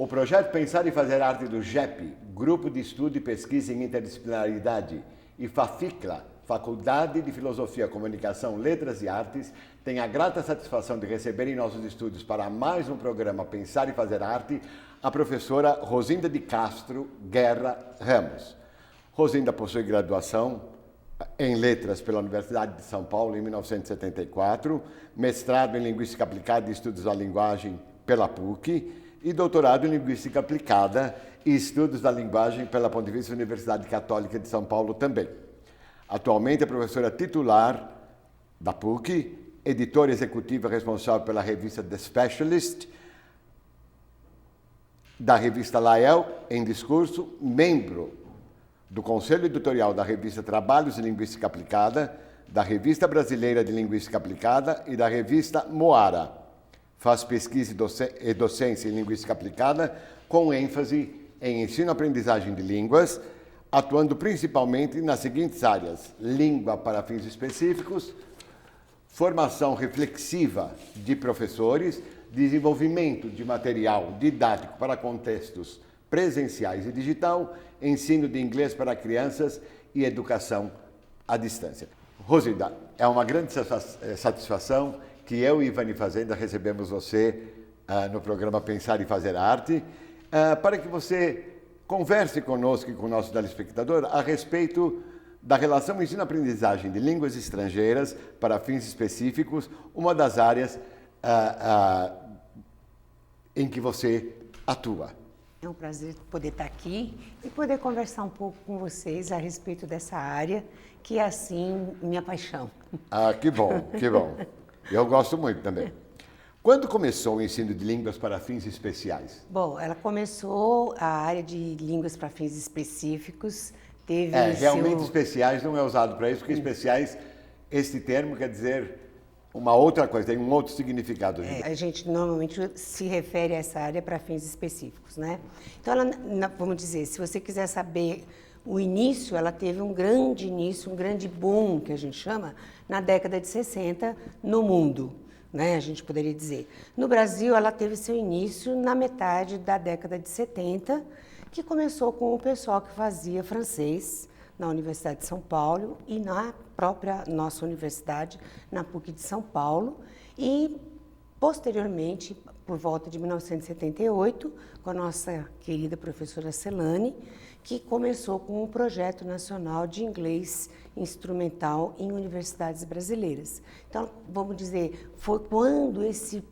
O projeto Pensar e Fazer Arte do GEP, Grupo de Estudo e Pesquisa em Interdisciplinaridade, e FAFICLA, Faculdade de Filosofia, Comunicação, Letras e Artes, tem a grata satisfação de receber em nossos estúdios para mais um programa Pensar e Fazer Arte a professora Rosinda de Castro Guerra Ramos. Rosinda possui graduação em Letras pela Universidade de São Paulo em 1974, mestrado em Linguística Aplicada e Estudos da Linguagem pela PUC e doutorado em Linguística Aplicada e Estudos da Linguagem pela Pontifícia Universidade Católica de São Paulo também. Atualmente é professora titular da PUC, editora executiva responsável pela revista The Specialist, da revista Lael em Discurso, membro do Conselho Editorial da revista Trabalhos de Linguística Aplicada, da Revista Brasileira de Linguística Aplicada e da revista Moara. Faz pesquisa e docência em Linguística Aplicada, com ênfase em ensino-aprendizagem de línguas, atuando principalmente nas seguintes áreas: língua para fins específicos, formação reflexiva de professores, desenvolvimento de material didático para contextos presenciais e digital, ensino de inglês para crianças e educação à distância. Rosinda, é uma grande satisfação que eu e Ivani Fazenda recebemos você no programa Pensar e Fazer Arte, para que você converse conosco e com o nosso telespectador a respeito da relação ensino-aprendizagem de línguas estrangeiras para fins específicos, uma das áreas em que você atua. É um prazer poder estar aqui e poder conversar um pouco com vocês a respeito dessa área, que é, assim, minha paixão. Ah, que bom, que bom. Eu gosto muito também. Quando começou o ensino de línguas para fins especiais? Bom, ela começou a área de línguas para fins específicos, teve realmente especiais não é usado para isso, porque especiais, este termo quer dizer uma outra coisa, tem um outro significado. A gente normalmente se refere a essa área para fins específicos, né? Então, ela, vamos dizer, se você quiser saber o início, ela teve um grande início, um grande boom, que a gente chama, na década de 60 no mundo, né? A gente poderia dizer. No Brasil, ela teve seu início na metade da década de 70, que começou com o pessoal que fazia francês na Universidade de São Paulo e na própria nossa universidade, na PUC de São Paulo, e posteriormente, por volta de 1978, com a nossa querida professora Celane, que começou com um projeto nacional de inglês instrumental em universidades brasileiras. Então, vamos dizer, foi quando esse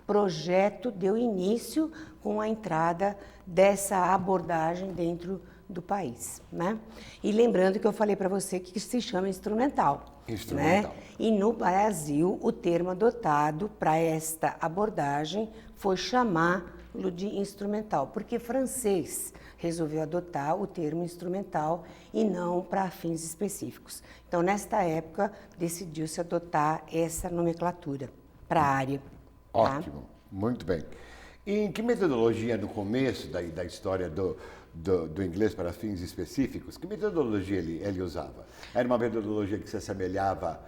projeto deu início com a entrada dessa abordagem dentro do país, né? E lembrando que eu falei para você que se chama instrumental. Instrumental. Né? E no Brasil, o termo adotado para esta abordagem foi chamá-lo de instrumental, porque francês resolveu adotar o termo instrumental e não para fins específicos. Então, nesta época, decidiu-se adotar essa nomenclatura para a área. Ótimo, muito bem. E em que metodologia, no começo da história do inglês para fins específicos, que metodologia ele usava? Era uma metodologia que se assemelhava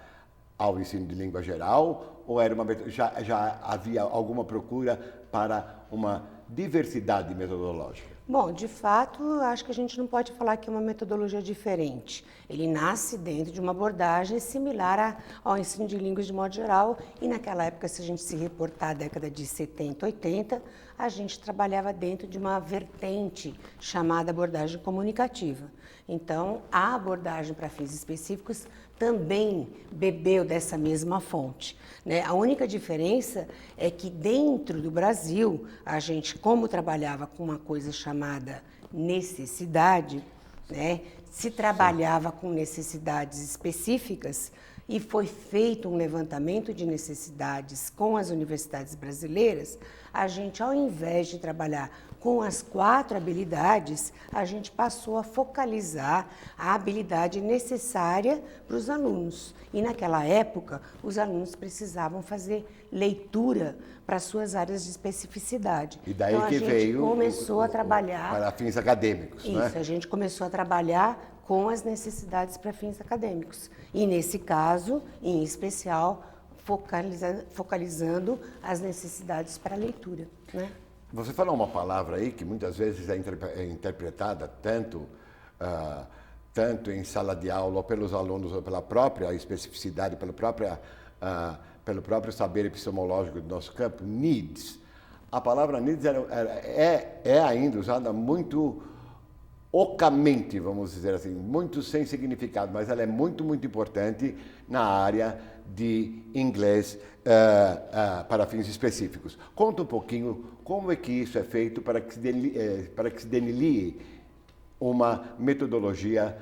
ao ensino de língua geral, ou era já havia alguma procura para uma diversidade metodológica? Bom, de fato, acho que a gente não pode falar que é uma metodologia diferente. Ele nasce dentro de uma abordagem similar ao ensino de línguas de modo geral, e naquela época, se a gente se reportar à década de 70, 80, a gente trabalhava dentro de uma vertente chamada abordagem comunicativa. Então, a abordagem para fins específicos também bebeu dessa mesma fonte, né? A única diferença é que dentro do Brasil, a gente, como trabalhava com uma coisa chamada necessidade, né? Se trabalhava com necessidades específicas e foi feito um levantamento de necessidades com as universidades brasileiras, a gente, ao invés de trabalhar com as 4 habilidades, a gente passou a focalizar a habilidade necessária para os alunos. E naquela época, os alunos precisavam fazer leitura para suas áreas de especificidade. E daí então, que veio começou a trabalhar para fins acadêmicos, isso, né? A gente começou a trabalhar com as necessidades para fins acadêmicos. E nesse caso, em especial, focalizando as necessidades para a leitura, né? Você falou uma palavra aí que muitas vezes é interpretada tanto em sala de aula ou pelos alunos ou pela própria especificidade, pelo próprio saber epistemológico do nosso campo, needs. A palavra needs é ainda usada muito ocamente, vamos dizer assim, muito sem significado, mas ela é muito, muito importante na área de inglês para fins específicos. Conta um pouquinho como é que isso é feito para que se delineie uma metodologia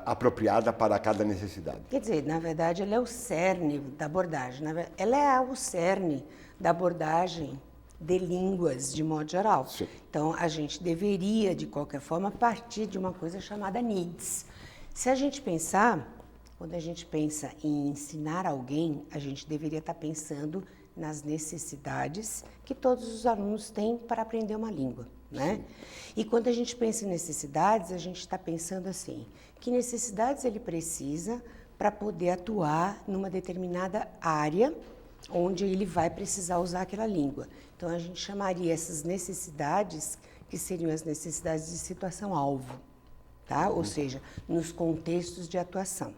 apropriada para cada necessidade. Quer dizer, na verdade, ela é o cerne da abordagem. Ela é o cerne da abordagem de línguas, de modo geral. Sim. Então, a gente deveria, de qualquer forma, partir de uma coisa chamada needs. Se a gente pensar, quando a gente pensa em ensinar alguém, a gente deveria estar pensando nas necessidades que todos os alunos têm para aprender uma língua, né? E quando a gente pensa em necessidades, a gente está pensando assim, que necessidades ele precisa para poder atuar numa determinada área onde ele vai precisar usar aquela língua. Então, a gente chamaria essas necessidades, que seriam as necessidades de situação-alvo, tá? Ou seja, nos contextos de atuação.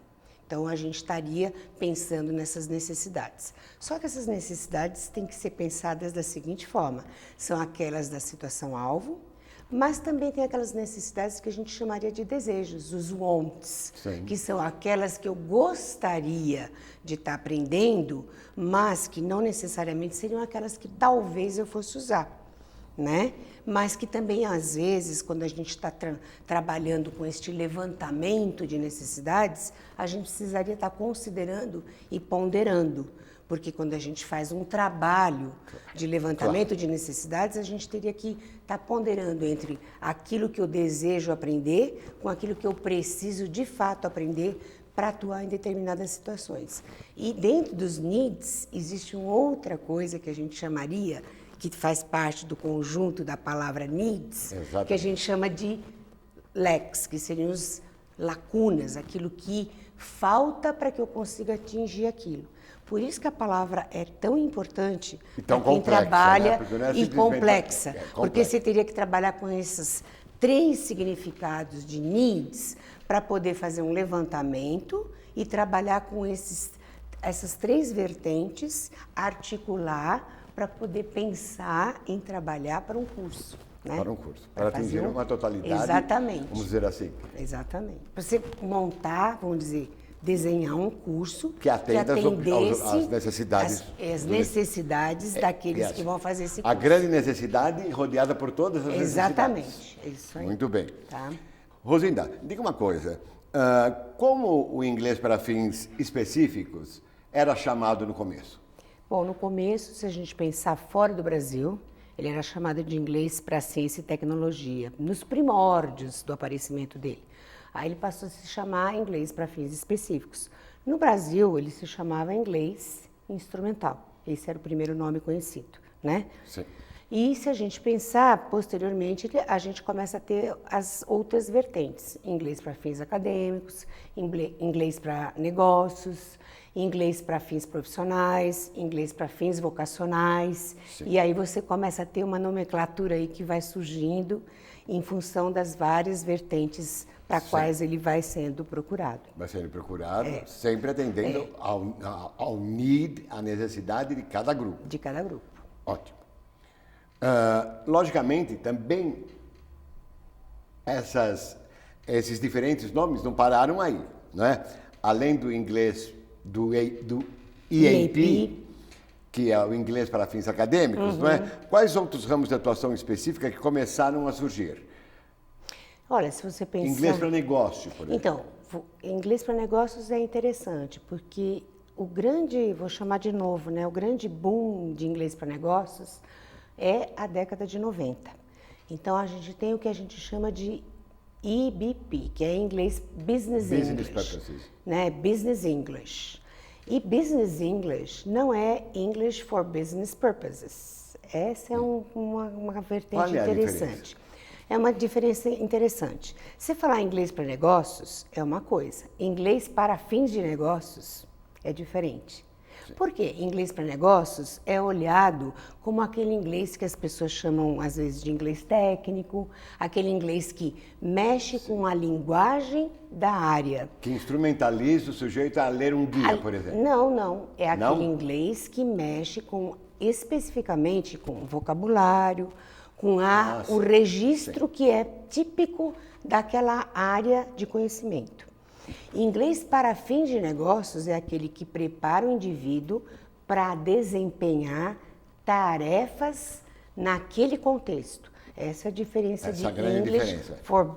Então, a gente estaria pensando nessas necessidades. Só que essas necessidades têm que ser pensadas da seguinte forma: são aquelas da situação-alvo, mas também tem aquelas necessidades que a gente chamaria de desejos, os wants, Sim. que são aquelas que eu gostaria de estar aprendendo, mas que não necessariamente seriam aquelas que talvez eu fosse usar, né? Mas que também, às vezes, quando a gente está trabalhando com este levantamento de necessidades, a gente precisaria estar considerando e ponderando. Porque quando a gente faz um trabalho de levantamento de necessidades, a gente teria que estar ponderando entre aquilo que eu desejo aprender com aquilo que eu preciso de fato aprender para atuar em determinadas situações. E dentro dos needs, existe uma outra coisa que a gente chamaria, que faz parte do conjunto da palavra needs, Exatamente. que a gente chama de lacks, que seriam as lacunas, aquilo que falta para que eu consiga atingir aquilo. Por isso que a palavra é tão importante para quem trabalha, né? E complexa, porque você teria que trabalhar com esses 3 significados de needs para poder fazer um levantamento e trabalhar com essas 3 vertentes, articular para poder pensar em trabalhar para um curso. Né? Para um curso, para atingir uma totalidade. Exatamente. Vamos dizer assim. Exatamente. Para você montar, vamos dizer, desenhar um curso que atendesse às necessidades. As necessidades daqueles que vão fazer esse curso. A grande necessidade rodeada por todas as necessidades. Exatamente. É isso aí. Muito bem. Tá. Rosinda, diga uma coisa. Como o inglês para fins específicos era chamado no começo? Bom, no começo, se a gente pensar fora do Brasil, ele era chamado de inglês para ciência e tecnologia, nos primórdios do aparecimento dele. Aí ele passou a se chamar inglês para fins específicos. No Brasil, ele se chamava inglês instrumental. Esse era o primeiro nome conhecido, né? Sim. E se a gente pensar, posteriormente, a gente começa a ter as outras vertentes. Inglês para fins acadêmicos, inglês para negócios, inglês para fins profissionais, inglês para fins vocacionais. Sim. E aí você começa a ter uma nomenclatura aí que vai surgindo em função das várias vertentes para quais ele vai sendo procurado. Vai sendo procurado, sempre atendendo ao need, à necessidade de cada grupo. De cada grupo. Ótimo. Logicamente, também esses diferentes nomes não pararam aí, não é? Além do inglês do EAP, que é o inglês para fins acadêmicos, não é? Quais outros ramos de atuação específica que começaram a surgir? Olha, se você pensar... Inglês para negócio, por exemplo. Então, inglês para negócios é interessante, porque o grande, vou chamar de novo, né? O grande boom de inglês para negócios é a década de 90. Então, a gente tem o que a gente chama de EBP, que é em inglês Business English. Purposes. Né? Business English. E Business English não é English for Business Purposes. Essa é uma vertente interessante. É uma diferença interessante. Se falar inglês para negócios, é uma coisa. Inglês para fins de negócios é diferente. Por quê? Inglês para negócios é olhado como aquele inglês que as pessoas chamam, às vezes, de inglês técnico, aquele inglês que mexe com a linguagem da área. Que instrumentaliza o sujeito a ler um guia, por exemplo. Não. É aquele Não? inglês que mexe especificamente com o vocabulário, com o registro que é típico daquela área de conhecimento. Inglês para fins de negócios é aquele que prepara o indivíduo para desempenhar tarefas naquele contexto. Essa é a diferença de English for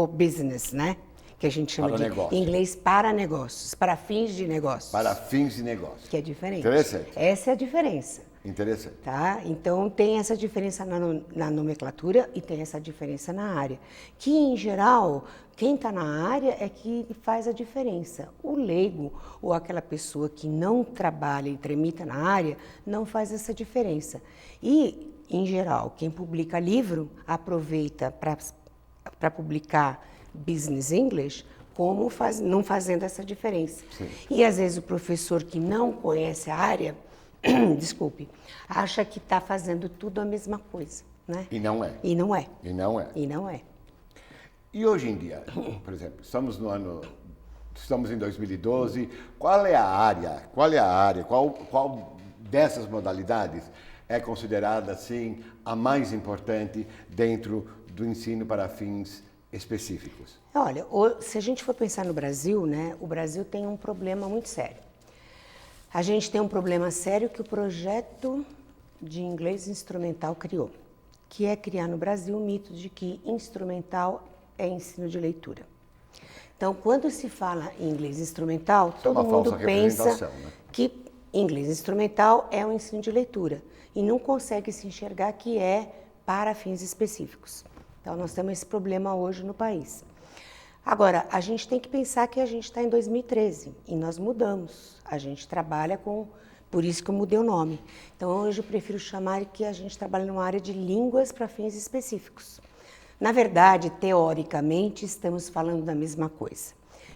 business, né? Que a gente chama para de negócio. inglês para negócios, para fins de negócios. Para fins de negócio. Que é diferente. Interessante. Essa é a diferença. Interessante. Tá? Então, tem essa diferença na nomenclatura e tem essa diferença na área. Que, em geral, quem está na área é que faz a diferença. O leigo ou aquela pessoa que não trabalha e tramita na área não faz essa diferença. E, em geral, quem publica livro aproveita para publicar Business English como não fazendo essa diferença. Sim. E, às vezes, o professor que não conhece a área desculpe, acha que está fazendo tudo a mesma coisa, né? E não é. E não é. E não é. E não é. E hoje em dia, por exemplo, estamos em 2012, qual é a área, qual dessas modalidades é considerada, assim, a mais importante dentro do ensino para fins específicos? Olha, se a gente for pensar no Brasil, né, o Brasil tem um problema muito sério. A gente tem um problema sério que o projeto de inglês instrumental criou, que é criar no Brasil o mito de que instrumental é ensino de leitura. Então, quando se fala em inglês instrumental, todo mundo pensa que inglês instrumental é um ensino de leitura e não consegue se enxergar que é para fins específicos. Então, nós temos esse problema hoje no país. Agora, a gente tem que pensar que a gente está em 2013 e nós mudamos. A gente trabalha por isso que eu mudei o nome. Então, hoje eu prefiro chamar que a gente trabalha numa área de línguas para fins específicos. Na verdade, teoricamente, estamos falando da mesma coisa.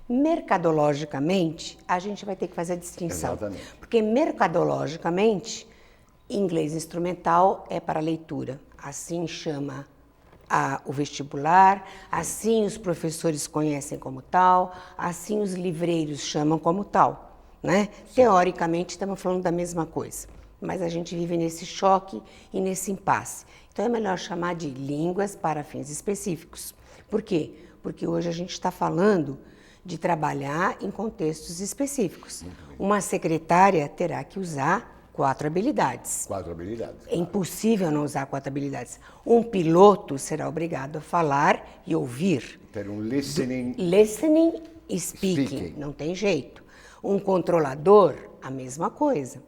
Mercadologicamente, a gente vai ter que fazer a distinção. Exatamente. Porque mercadologicamente, inglês instrumental é para leitura. Assim chama o vestibular, assim os professores conhecem como tal, assim os livreiros chamam como tal, né? Teoricamente estamos falando da mesma coisa, mas a gente vive nesse choque e nesse impasse. Então é melhor chamar de línguas para fins específicos. Por quê? Porque hoje a gente está falando de trabalhar em contextos específicos. Uma secretária terá que usar 4 habilidades. 4 habilidades. É impossível não usar 4 habilidades. Um piloto será obrigado a falar e ouvir. Ter um listening E speaking. Não tem jeito. Um controlador, a mesma coisa.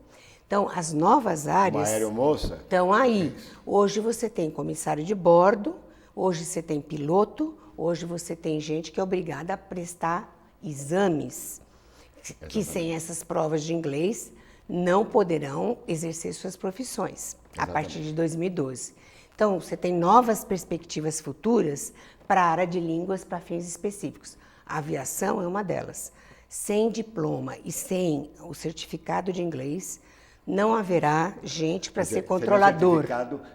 Então, as novas áreas... Uma aeromoça. Estão aí. Hoje você tem comissário de bordo, hoje você tem piloto, hoje você tem gente que é obrigada a prestar exames, que sem essas provas de inglês não poderão exercer suas profissões. Exatamente. A partir de 2012. Então, você tem novas perspectivas futuras para a área de línguas para fins específicos. A aviação é uma delas. Sem diploma e sem o certificado de inglês, não haverá gente para ser controlador.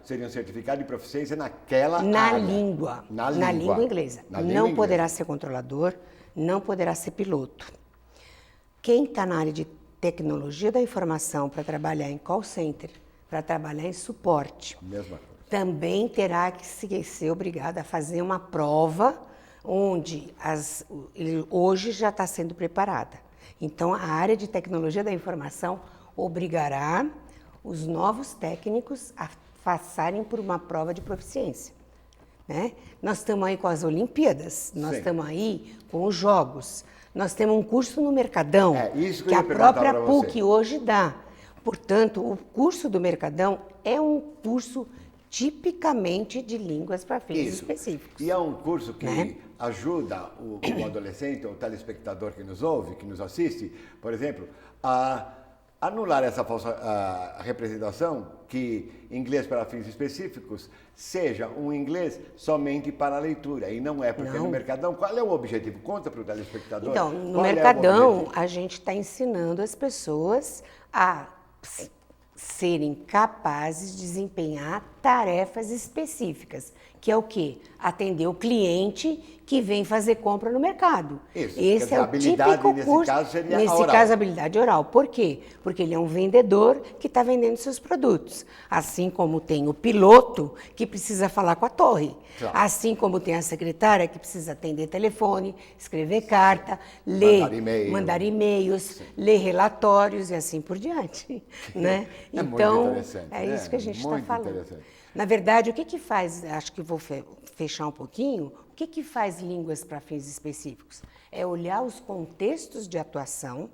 Seria um certificado de proficiência naquela área. Na língua inglesa. Não poderá ser controlador, não poderá ser piloto. Quem está na área de tecnologia da informação para trabalhar em call center, para trabalhar em suporte, mesma coisa, também terá que ser obrigado a fazer uma prova onde hoje já está sendo preparada. Então, a área de tecnologia da informação obrigará os novos técnicos a passarem por uma prova de proficiência, né? Nós estamos aí com as Olimpíadas, nós estamos aí com os Jogos, nós temos um curso no Mercadão, que a própria PUC hoje dá. Portanto, o curso do Mercadão é um curso tipicamente de línguas para fins específicos. E é um curso que ajuda o adolescente, o telespectador que nos ouve, que nos assiste, por exemplo, a Anular essa falsa representação, que inglês para fins específicos seja um inglês somente para a leitura, e não é, porque no Mercadão, qual é o objetivo? Conta para o telespectador. Então, no qual Mercadão, a gente está ensinando as pessoas a serem capazes de desempenhar tarefas específicas, que é o quê? Atender o cliente que vem fazer compra no mercado. Isso. Esse é o típico curso. Caso seria nesse oral. caso, habilidade oral. Por quê? Porque ele é um vendedor que está vendendo seus produtos. Assim como tem o piloto que precisa falar com a torre. Claro. Assim como tem a secretária que precisa atender telefone, escrever carta, ler, mandar e-mails, ler relatórios e assim por diante. Né? É então, muito interessante. é isso que a gente está falando. Interessante. Na verdade, o que faz, acho que vou fechar um pouquinho, o que faz línguas para fins específicos? É olhar os contextos de atuação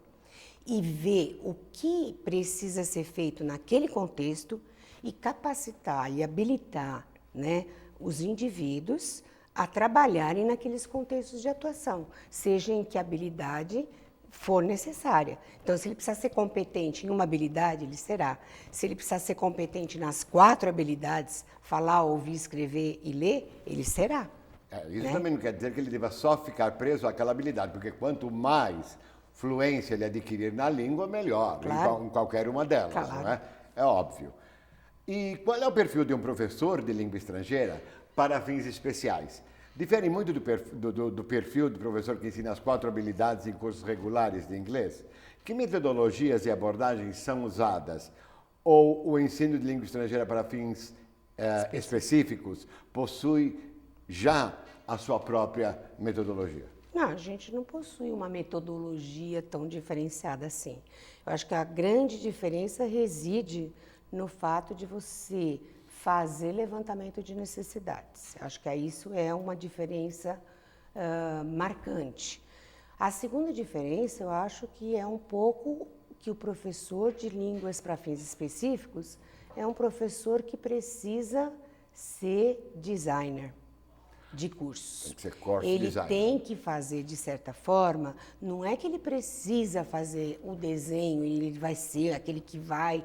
e ver o que precisa ser feito naquele contexto e capacitar e habilitar, né, os indivíduos a trabalharem naqueles contextos de atuação, seja em que habilidade for necessária. Então, se ele precisar ser competente em uma habilidade, ele será. Se ele precisar ser competente nas 4 habilidades, falar, ouvir, escrever e ler, ele será. Isso também não quer dizer que ele deva só ficar preso àquela habilidade, porque quanto mais fluência ele adquirir na língua, melhor, claro. em qualquer uma delas, claro. Não é? É óbvio. E qual é o perfil de um professor de língua estrangeira para fins especiais? Difere muito do perfil do professor que ensina as 4 habilidades em cursos regulares de inglês? Que metodologias e abordagens são usadas? Ou o ensino de língua estrangeira para fins específicos possui já a sua própria metodologia? Não, a gente não possui uma metodologia tão diferenciada assim. Eu acho que a grande diferença reside no fato de você fazer levantamento de necessidades. Acho que isso é uma diferença marcante. A segunda diferença, eu acho que é um pouco que o professor de línguas para fins específicos é um professor que precisa ser designer de cursos. Tem que ser course ele designer. Tem que fazer, de certa forma, não é que ele precisa fazer o desenho e ele vai ser aquele que vai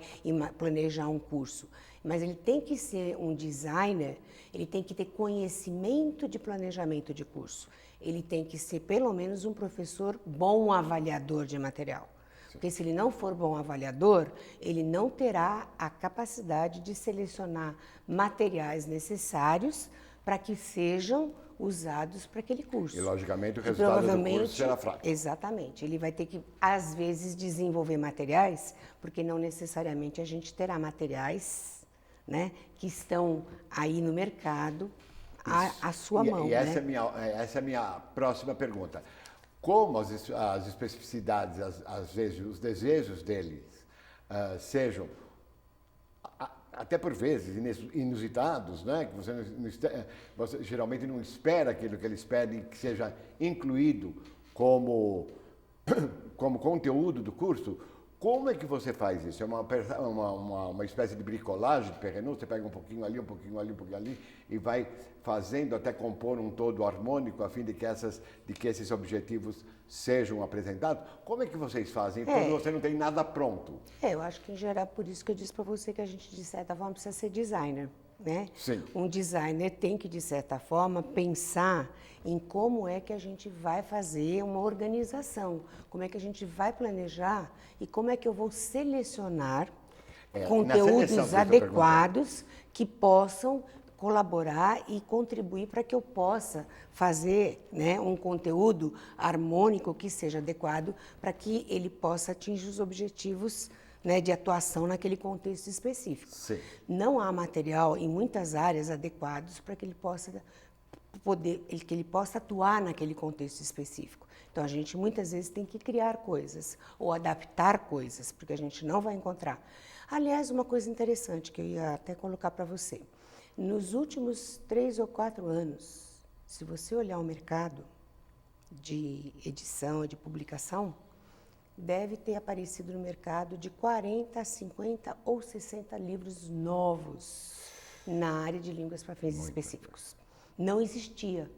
planejar um curso, mas ele tem que ser um designer, ele tem que ter conhecimento de planejamento de curso, ele tem que ser pelo menos um professor bom avaliador de material. Porque se ele não for bom avaliador, ele não terá a capacidade de selecionar materiais necessários para que sejam usados para aquele curso. E, logicamente, o resultado do curso será fraco. Exatamente. Ele vai ter que, às vezes, desenvolver materiais, porque não necessariamente a gente terá materiais, né, que estão aí no mercado à sua mão. E essa, essa é a minha próxima pergunta. Como as especificidades, às vezes, os desejos deles sejam até por vezes inusitados, né? Que você geralmente não espera aquilo que eles pedem que seja incluído como conteúdo do curso. Como é que você faz isso? É uma espécie de bricolagem de perrenô? Você pega um pouquinho ali, um pouquinho ali, um pouquinho ali e vai fazendo até compor um todo harmônico a fim de que esses objetivos sejam apresentados? Como é que vocês fazem quando você não tem nada pronto? Eu acho que, em geral, por isso que eu disse para você que a gente, de certa forma, precisa ser designer, né? Sim. Um designer tem que, de certa forma, pensar em como é que a gente vai fazer uma organização, como é que a gente vai planejar e como é que eu vou selecionar conteúdos adequados que possam colaborar e contribuir para que eu possa fazer, né, um conteúdo harmônico que seja adequado para que ele possa atingir os objetivos, né, de atuação naquele contexto específico. Sim. Não há material em muitas áreas adequados para que ele possa atuar naquele contexto específico. Então, a gente muitas vezes tem que criar coisas ou adaptar coisas, porque a gente não vai encontrar. Aliás, uma coisa interessante que eu ia até colocar para você. Nos últimos 3 ou 4 anos, se você olhar o mercado de edição e de publicação, deve ter aparecido no mercado de 40 a 50 ou 60 livros novos na área de línguas para fins específicos. Não existia.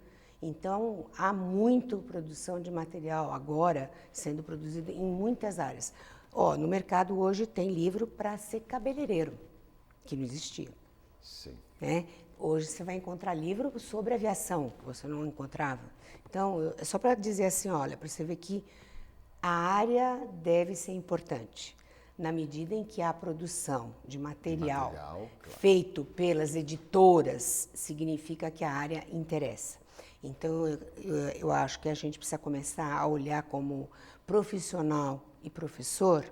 Então, há muita produção de material agora sendo produzido em muitas áreas. No mercado hoje tem livro para ser cabeleireiro, que não existia. Sim. Né? Hoje você vai encontrar livro sobre aviação, que você não encontrava. Então, só para dizer assim, olha, para você ver que a área deve ser importante. Na medida em que a produção de material claro. feito pelas editoras, significa que a área interessa. Então, eu acho que a gente precisa começar a olhar como profissional e professor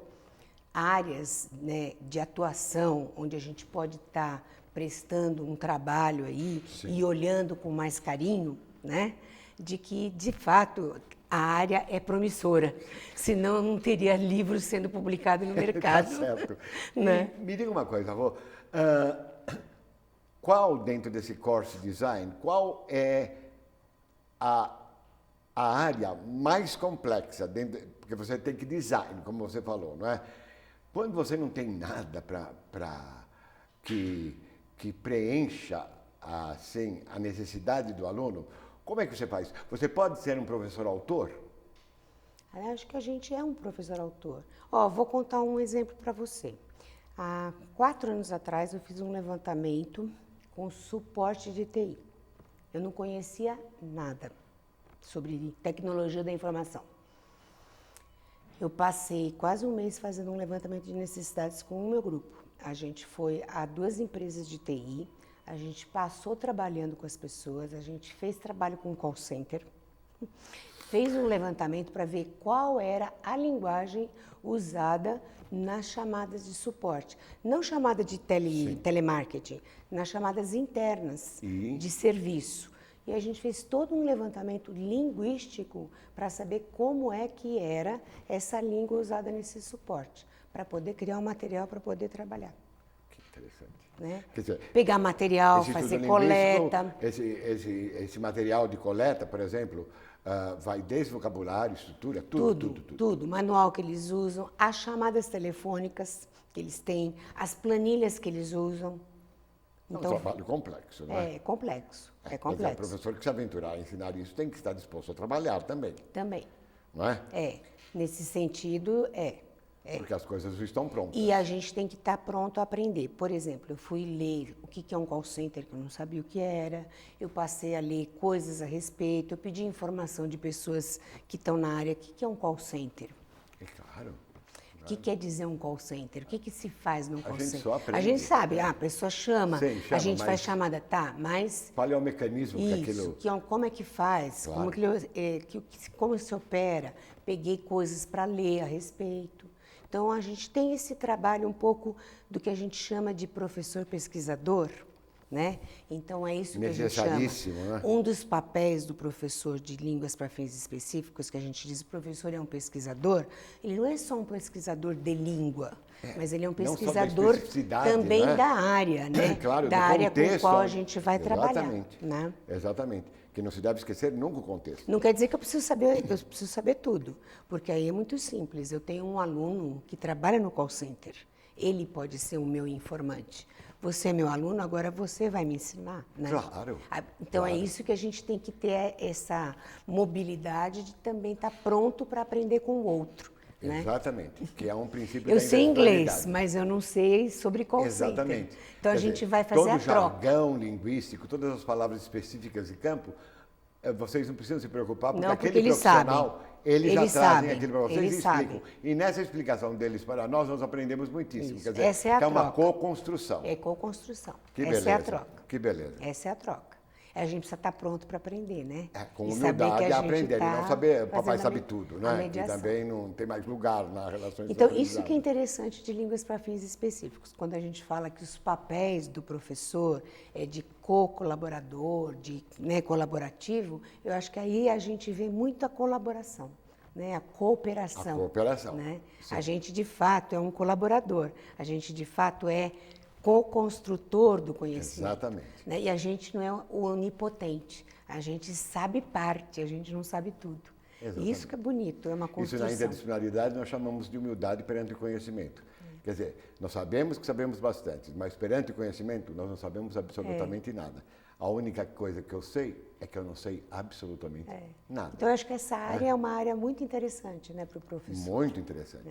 áreas, né, de atuação onde a gente pode estar prestando um trabalho aí e olhando com mais carinho, né, de que, de fato, a área é promissora, senão não teria livros sendo publicados no mercado. Tá certo. Né? Me diga uma coisa, avô. Qual, dentro desse course design, qual é a área mais complexa, porque você tem que design, como você falou, não é? Quando você não tem nada que preencha assim, a necessidade do aluno, como é que você faz? Você pode ser um professor autor? Eu acho que a gente é um professor autor. Vou contar um exemplo para você. Há 4 anos atrás eu fiz um levantamento com suporte de TI. Eu não conhecia nada sobre tecnologia da informação. Eu passei quase um mês fazendo um levantamento de necessidades com o meu grupo. A gente foi a 2 empresas de TI, a gente passou trabalhando com as pessoas, a gente fez trabalho com call center, fez um levantamento para ver qual era a linguagem usada nas chamadas de suporte. Não chamada de telemarketing, nas chamadas internas de serviço. E a gente fez todo um levantamento linguístico para saber como é que era essa língua usada nesse suporte, para poder criar um material para poder trabalhar. Que interessante. Né? Quer dizer, pegar material, fazer coleta. Esse material de coleta, por exemplo, vai desde vocabulário, estrutura, tudo. Tudo. Manual que eles usam, as chamadas telefônicas que eles têm, as planilhas que eles usam. Então, é um trabalho complexo, não é? É complexo. É Mas complexo. o professor que se aventurar a ensinar isso tem que estar disposto a trabalhar também. Também. Não é? Nesse sentido, Porque as coisas já estão prontas. E a gente tem que estar pronto a aprender. Por exemplo, eu fui ler o que é um call center, que eu não sabia o que era. Eu passei a ler coisas a respeito. Eu pedi informação de pessoas que estão na área. O que é um call center? É claro. O que quer dizer um call center? O que se faz num call center? A gente só aprende. A gente sabe, a pessoa chama, Sim, a gente faz chamada, mas... Qual é o mecanismo que aquilo... como é que faz, Claro. como se opera. Peguei coisas para ler a respeito. Então, a gente tem esse trabalho um pouco do que a gente chama de professor pesquisador, né? Então, é isso que a gente chama. Né? Um dos papéis do professor de línguas para fins específicos, que a gente diz, o professor é um pesquisador, ele não é só um pesquisador de língua, mas ele é um pesquisador também, né, da área, né? Claro, da área contexto, com a qual a gente vai trabalhar. Né? Exatamente. Que não se deve esquecer nunca o contexto. Não quer dizer que eu preciso saber tudo, porque aí é muito simples. Eu tenho um aluno que trabalha no call center. Ele pode ser o meu informante. Você é meu aluno, agora você vai me ensinar. Né? Claro. Então, claro. É isso que a gente tem que ter, essa mobilidade de também estar pronto para aprender com o outro. Né? Exatamente, que é um princípio eu da sei inglês, mas eu não sei sobre call Exatamente. center. Então, a gente vai fazer a troca. Todo o jargão linguístico, todas as palavras específicas de campo, vocês não precisam se preocupar, porque aquele profissional, eles já trazem aquilo para vocês e explicam. E nessa explicação deles para nós aprendemos muitíssimo. Quer dizer, essa é a troca. É uma co-construção. É co-construção. Que essa beleza. É a troca. Que beleza. Essa é a troca. A gente precisa estar pronto para aprender, né? Com humildade a aprender, e não saber, o papai sabe tudo, né? Que também não tem mais lugar na relação de Então, isso que é interessante de línguas para fins específicos. Quando a gente fala que os papéis do professor é de co-colaborador, de colaborativo, eu acho que aí a gente vê muita colaboração. Né, a cooperação. A cooperação. Né? A gente, de fato, é um colaborador. A gente, de fato, é co-construtor do conhecimento. Exatamente. Né? E a gente não é o onipotente. A gente sabe parte, a gente não sabe tudo. Exatamente. Isso que é bonito, é uma construção. Isso na interdisciplinaridade nós chamamos de humildade perante o conhecimento. Quer dizer, nós sabemos que sabemos bastante, mas perante o conhecimento nós não sabemos absolutamente nada. A única coisa que eu sei é que eu não sei absolutamente nada. Então, eu acho que essa área é uma área muito interessante, né, para o professor. Muito interessante.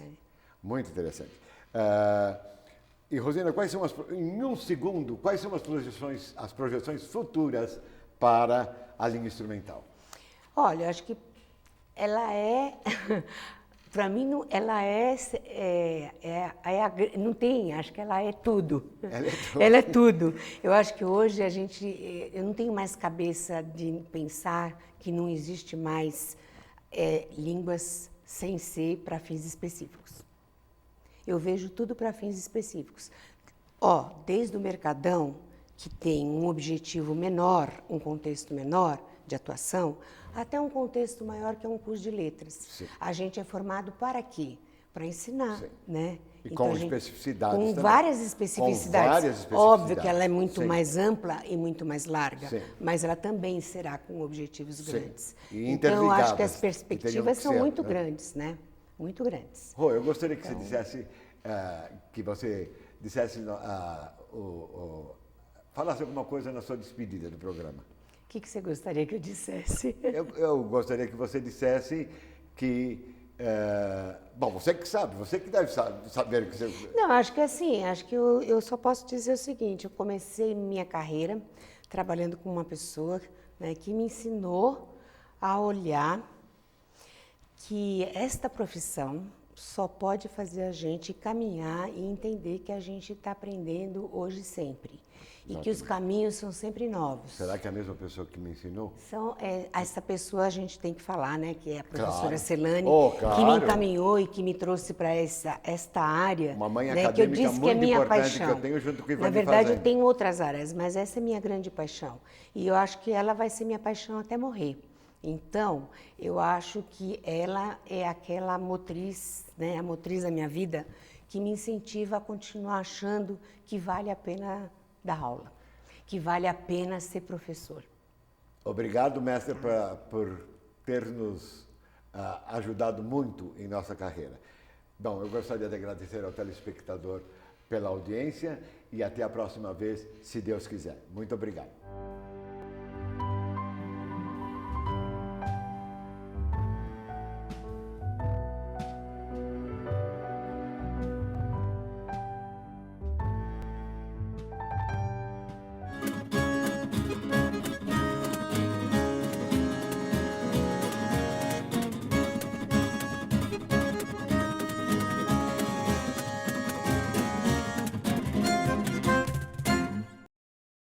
Muito interessante. E, Rosina, em um segundo, quais são as projeções futuras para a língua instrumental? Olha, eu acho que ela para mim, não tem, acho que ela é tudo. Ela é tudo. Ela é tudo. Eu acho que hoje eu não tenho mais cabeça de pensar que não existe mais línguas sem ser para fins específicos. Eu vejo tudo para fins específicos. Desde o Mercadão, que tem um objetivo menor, um contexto menor de atuação, até um contexto maior que é um curso de letras. Sim. A gente é formado para quê? Para ensinar, Sim. né? E então, com especificidades com também. várias especificidades. Com várias especificidades. Óbvio que ela é muito Sim. mais ampla e muito mais larga, Sim. mas ela também será com objetivos Sim. grandes. E então, eu acho que as interligadas, perspectivas que são ser, muito né? grandes, né? Muito grandes. Rô, eu gostaria que você dissesse, falasse alguma coisa na sua despedida do programa. O que você gostaria que eu dissesse? Eu gostaria que você dissesse que, bom, você que sabe, você que deve saber o que você... Não, acho que assim, acho que eu só posso dizer o seguinte, eu comecei minha carreira trabalhando com uma pessoa, né, que me ensinou a olhar que esta profissão só pode fazer a gente caminhar e entender que a gente está aprendendo hoje e sempre. E que os caminhos são sempre novos. Será que é a mesma pessoa que me ensinou? Essa pessoa a gente tem que falar, né? Que é a professora Claro. Celane, Claro. que me encaminhou e que me trouxe para esta área. Uma mãe né, acadêmica que eu disse que é muito minha importante paixão. que eu tenho junto com o Ivani Na verdade, Fazenda. eu tenho outras áreas, mas essa é minha grande paixão. E eu acho que ela vai ser minha paixão até morrer. Então, eu acho que ela é aquela motriz, né, a motriz da minha vida, que me incentiva a continuar achando que vale a pena dar aula, que vale a pena ser professor. Obrigado, mestre, por ter nos ajudado muito em nossa carreira. Bom, eu gostaria de agradecer ao telespectador pela audiência e até a próxima vez, se Deus quiser. Muito obrigado.